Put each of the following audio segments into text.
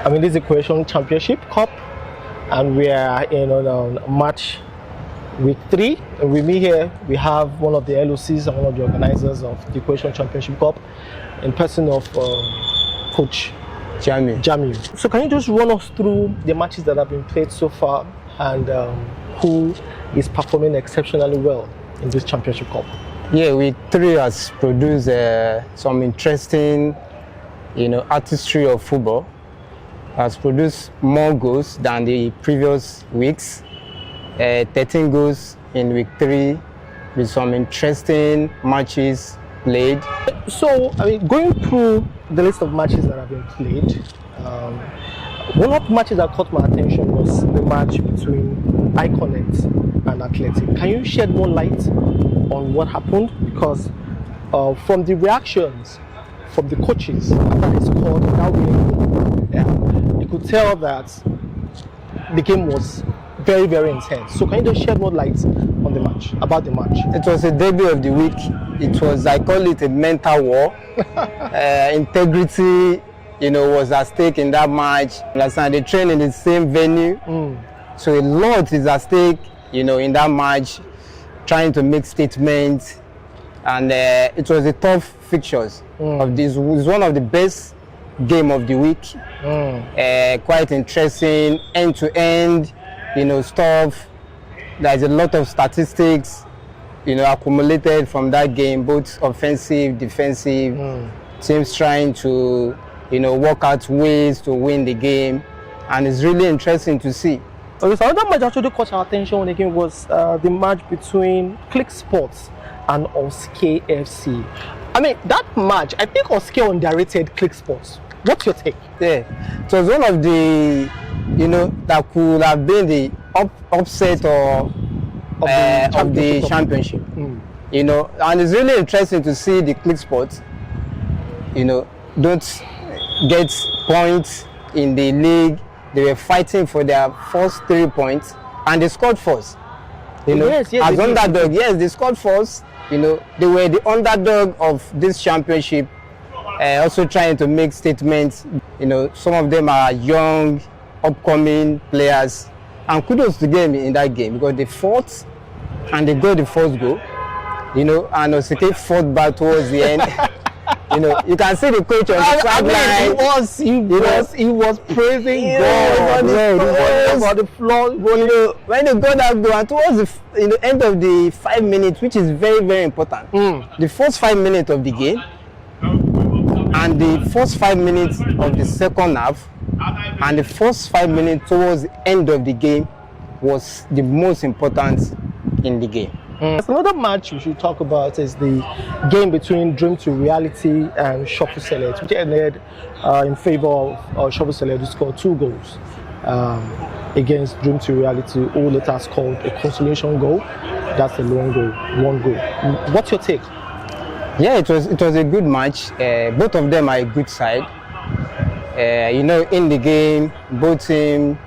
I mean, this is the Cohesionchampionshipcup, and we are in on match week 3. And with me here, we have one of the LOCs and one of the organizers of the Cohesionchampionshipcup, in person of Coach Jamil. So, can you just run us through the matches that have been played so far and who is performing exceptionally well in this championship cup? Yeah, week 3 has produced some interesting, artistry of football. Has produced more goals than the previous weeks. 13 goals in week 3 with some interesting matches played. So, I mean, going through the list of matches that have been played, one of the matches that caught my attention was the match between Iconet and Athletic. Can you shed more light on what happened? Because from the reactions from the coaches after they scored that winning goal, you could tell that the game was very, very intense. So can you just shed more light on the match, about the match? It was a debut of the week. It was, I call it a mental war. Integrity, was at stake in that match. They train in the same venue. So a lot is at stake, in that match, trying to make statements. And it was a tough fixtures of this. It was one of the best game of the week. Quite interesting, end to end, stuff. There's a lot of statistics, accumulated from that game, both offensive, defensive, teams trying to, work out ways to win the game, and it's really interesting to see. Okay, so another match that actually caught our attention when the game was the match between Click Sports and Oske FC. I mean, that match, I think Oske underrated Click Sports. What's your take? Yeah, it was one of the, that could have been the upset of the championship. And it's really interesting to see the Click Sports, don't get points in the league. They were fighting for their first 3 points, and they scored first. Yes, as underdog, yes, they scored first. They were the underdog of this championship. Also trying to make statements. Some of them are young, upcoming players, and kudos to them in that game because they fought and they got the first goal. And Oseke fought back towards the end. You can see the coach on the sideline. He was praising God on the floor. When they got that goal, and towards the end of the 5 minutes, which is very, very important. The first 5 minutes of the game and the first 5 minutes of the second half and the first 5 minutes towards the end of the game was the most important in the game. Another match we should talk about is the game between Dream to Reality and Shuffle Select, which ended in favor of Shuffle Select, who scored 2 goals against Dream to Reality, who later scored a consolation goal. That's a lone goal, 1 goal. What's your take? Yeah, it was a good match. Both of them are a good side. In the game, both teams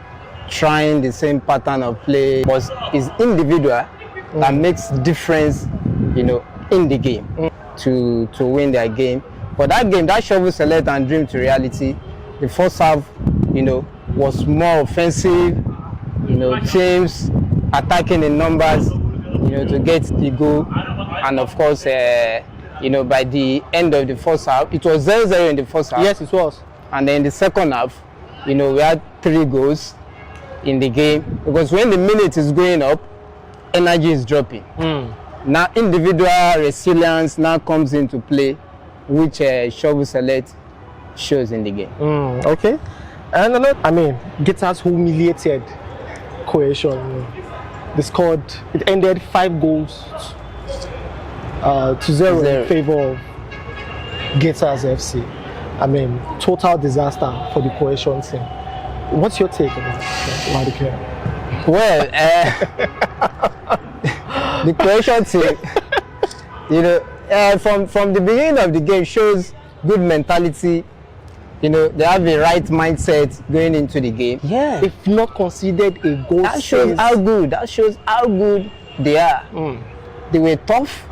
trying the same pattern of play, but it's individual that makes difference, in the game to win their game. But that game, that Shuffle Select and Dream to Reality, the first half, was more offensive. Teams attacking in numbers, to get the goal, and of course, by the end of the first half, it was 0-0 in the first half. Yes, it was. And then the second half, we had 3 goals in the game because when the minute is going up, energy is dropping. Now individual resilience now comes into play, which Shuffle Select shows in the game. Okay. And Guitars humiliated Cohesion. They scored, it ended 5 goals to 0 in favor of Guitars FC. Total disaster for the Cohesion team. What's your take about the game? Well, the Cohesion team, from the beginning of the game shows good mentality. They have the right mindset going into the game. Yeah, they've not conceded a goal. That shows how good. That shows how good they are. They were tough.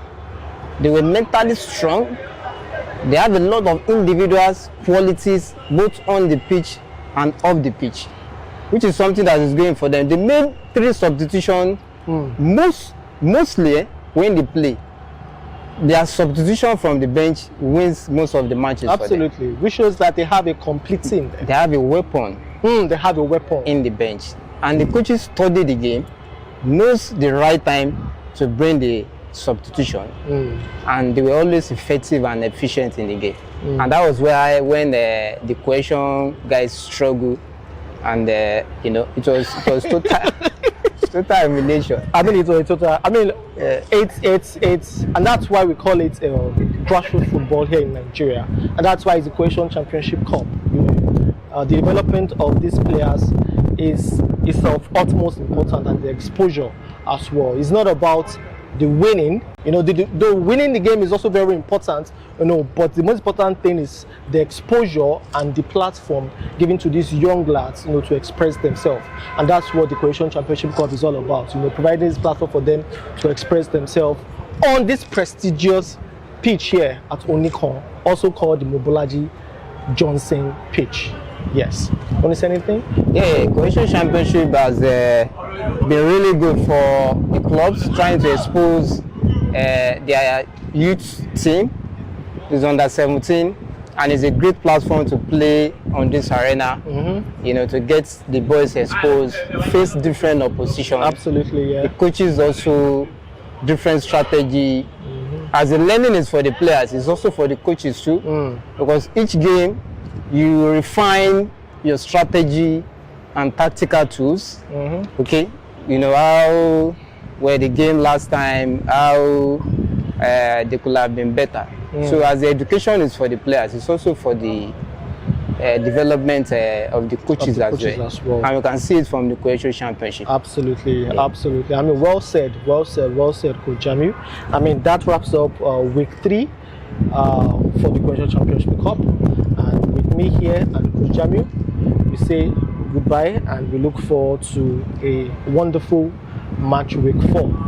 They were mentally strong. They have a lot of individuals qualities both on the pitch and off the pitch, which is something that is going for them. They made 3 substitutions mostly when they play. Their substitution from the bench wins most of the matches. Absolutely, which shows that they have a complete team there. They have a weapon. They have a weapon in the bench, and the coaches study the game, knows the right time to bring the substitution, and they were always effective and efficient in the game. And that was where when the cohesion guys struggled, and you know, it was total total elimination. I mean, it was a total. I mean, it's and that's why we call it grassroots football here in Nigeria, and that's why it's the Cohesionchampionshipcup. You know, the development of these players is of utmost importance, and the exposure as well. It's not about the winning. You know, the winning the game is also very important. You know, but the most important thing is the exposure and the platform given to these young lads, you know, to express themselves, and that's what the Cohesionchampionshipcup is all about. You know, providing this platform for them to express themselves on this prestigious pitch here at Onikon, also called the Mobolaji Johnson pitch. Yes. Want to say anything? Yeah, Cohesion Championship has been really good for the clubs trying to expose their youth team. It's under 17, and it's a great platform to play on this arena. You know, to get the boys exposed, face different opposition. Absolutely, yeah. The coaches also different strategy. As the learning is for the players, it's also for the coaches too, because each game you refine your strategy and tactical tools. Okay, you know how were the game last time, how they could have been better. So as the education is for the players, it's also for the development of the coaches, as well. And you can see it from the Cohesion Championship. Absolutely, absolutely. I mean, well said, Coach Jamiu. I mean, that wraps up week 3 for the Cohesionchampionshipcup. And with me here and Coach Jamiu, we say goodbye, and we look forward to a wonderful match week 4.